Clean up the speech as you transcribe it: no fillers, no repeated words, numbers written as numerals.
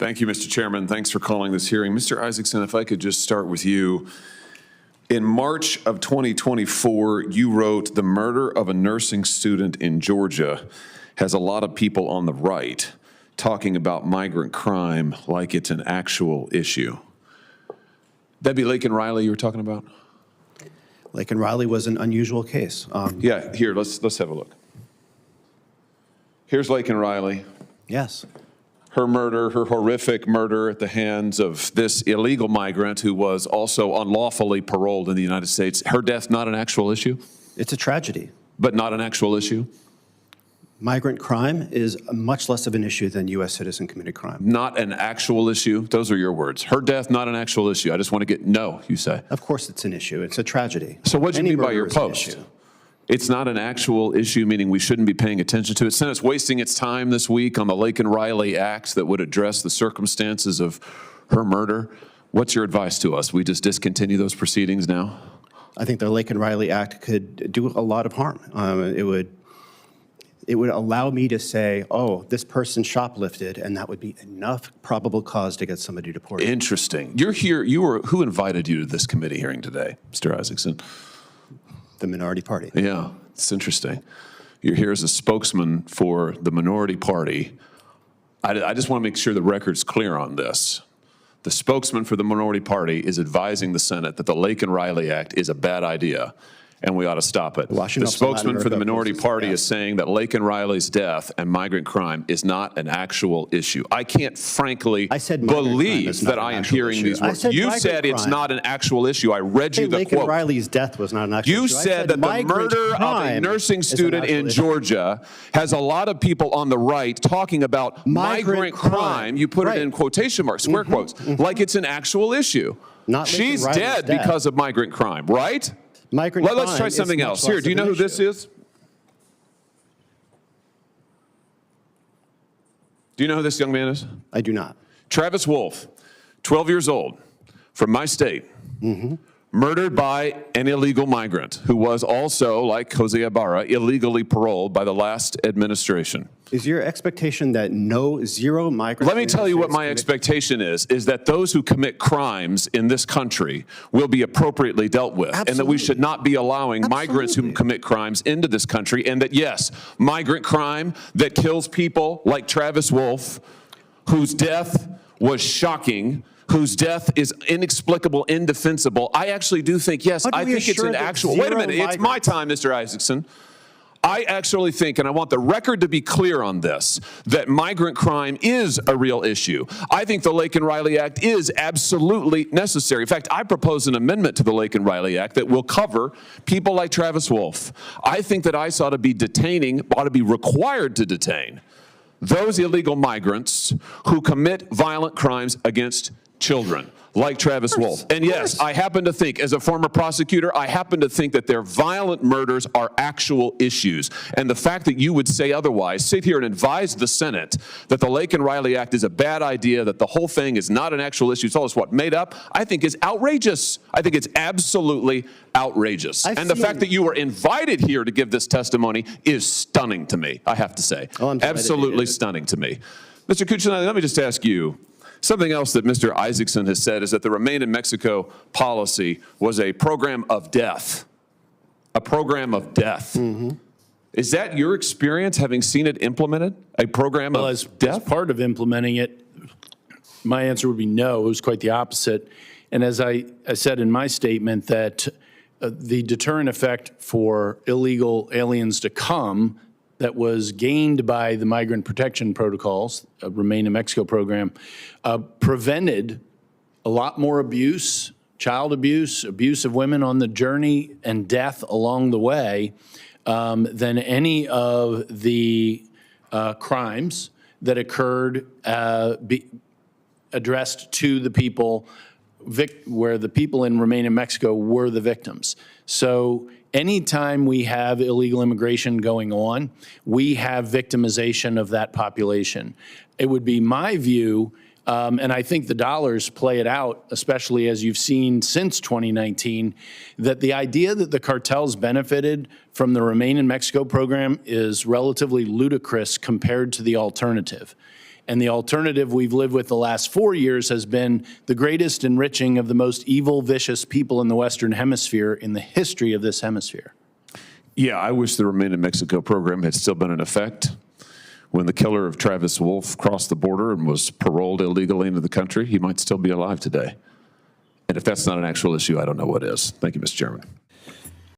Thank you, Mr. Chairman. Thanks for calling this hearing. Mr. Isaacson, if I could just start with you. In March of 2024, you wrote, "The murder of a nursing student in Georgia has a lot of people on the right talking about migrant crime like it's an actual issue." That'd be Laken Riley you were talking about? Laken Riley was an unusual case. Yeah, here, let's have a look. Here's Laken Riley. Yes. Her murder, her horrific murder at the hands of this illegal migrant who was also unlawfully paroled in the United States. Her death, not an actual issue? It's a tragedy. But not an actual issue? Migrant crime is much less of an issue than U.S. citizen committed crime. Not an actual issue? Those are your words. Her death, not an actual issue. I just want to get, no, you say. Of course it's an issue. It's a tragedy. So what do you mean by your murder is an post? issue. It's not an actual issue, meaning we shouldn't be paying attention to it. Senate's wasting its time this week on the Laken Riley Act that would address the circumstances of her murder. What's your advice to us? We just discontinue those proceedings now? I think the Laken Riley Act could do a lot of harm. It would allow me to say, oh, this person shoplifted, and that would be enough probable cause to get somebody deported. Interesting. You're here, who invited you to this committee hearing today, Mr. Isaacson? The minority party. Yeah, it's interesting. You're here as a spokesman for the minority party. I just want to make sure the record's clear on this. The spokesman for the minority party is advising the Senate that the Laken Riley Act is a bad idea and we ought to stop it. The spokesman for the minority party is saying that Laken Riley's death and migrant crime is not an actual issue. I can't frankly believe that I am hearing these words. You said it's not an actual issue. I read you the quote. Laken Riley's death was not an actual issue. You said that the murder of a nursing student in Georgia has a lot of people on the right talking about migrant crime. You put it in quotation marks, square quotes, like it's an actual issue. She's dead because of migrant crime, right? Let's try something else. Here, do you know who this is? Do you know who this young man is? I do not. Travis Wolf, 12 years old, from my state, murdered by an illegal migrant who was also, like Jose Ibarra, illegally paroled by the last administration. Is your expectation that zero migrants? Let me tell you what my expectation is that those who commit crimes in this country will be appropriately dealt with. Absolutely. And that we should not be allowing migrants who commit crimes into this country, and that, yes, migrant crime that kills people like Travis Wolf, whose death was shocking, whose death is inexplicable, indefensible. I actually do think, yes, I think it's an actual, wait a minute, it's my time, Mr. Isaacson. I actually think, and I want the record to be clear on this, that migrant crime is a real issue. I think the Laken Riley Act is absolutely necessary. In fact, I propose an amendment to the Laken Riley Act that will cover people like Travis Wolf. I think that ICE ought to be required to detain those illegal migrants who commit violent crimes against children, like Travis Wolf. And yes, I happen to think, as a former prosecutor, I happen to think that their violent murders are actual issues. And the fact that you would say otherwise, sit here and advise the Senate that the Laken Riley Act is a bad idea, that the whole thing is not an actual issue, it's all what, made up, I think is outrageous. I think it's absolutely outrageous. And the fact that you were invited here to give this testimony is stunning to me, I have to say. Absolutely stunning to me. Mr. Kucinich, let me just ask you, something else that Mr. Isaacson has said is that the Remain in Mexico policy was a program of death. A program of death. Is that your experience, having seen it implemented? A program of death? As part of implementing it, my answer would be no. It was quite the opposite. And as I said in my statement, that the deterrent effect for illegal aliens to come that was gained by the migrant protection protocols, Remain in Mexico program, prevented a lot more abuse, child abuse, abuse of women on the journey, and death along the way than any of the crimes that occurred addressed to the people where the people in Remain in Mexico were the victims. So anytime we have illegal immigration going on, we have victimization of that population. It would be my view, and I think the dollars play it out, especially as you've seen since 2019, that the idea that the cartels benefited from the Remain in Mexico program is relatively ludicrous compared to the alternative. And the alternative we've lived with the last 4 years has been the greatest enriching of the most evil, vicious people in the Western Hemisphere in the history of this hemisphere. Yeah, I wish the Remain in Mexico program had still been in effect. When the killer of Travis Wolf crossed the border and was paroled illegally into the country, he might still be alive today. And if that's not an actual issue, I don't know what is. Thank you, Mr. Chairman.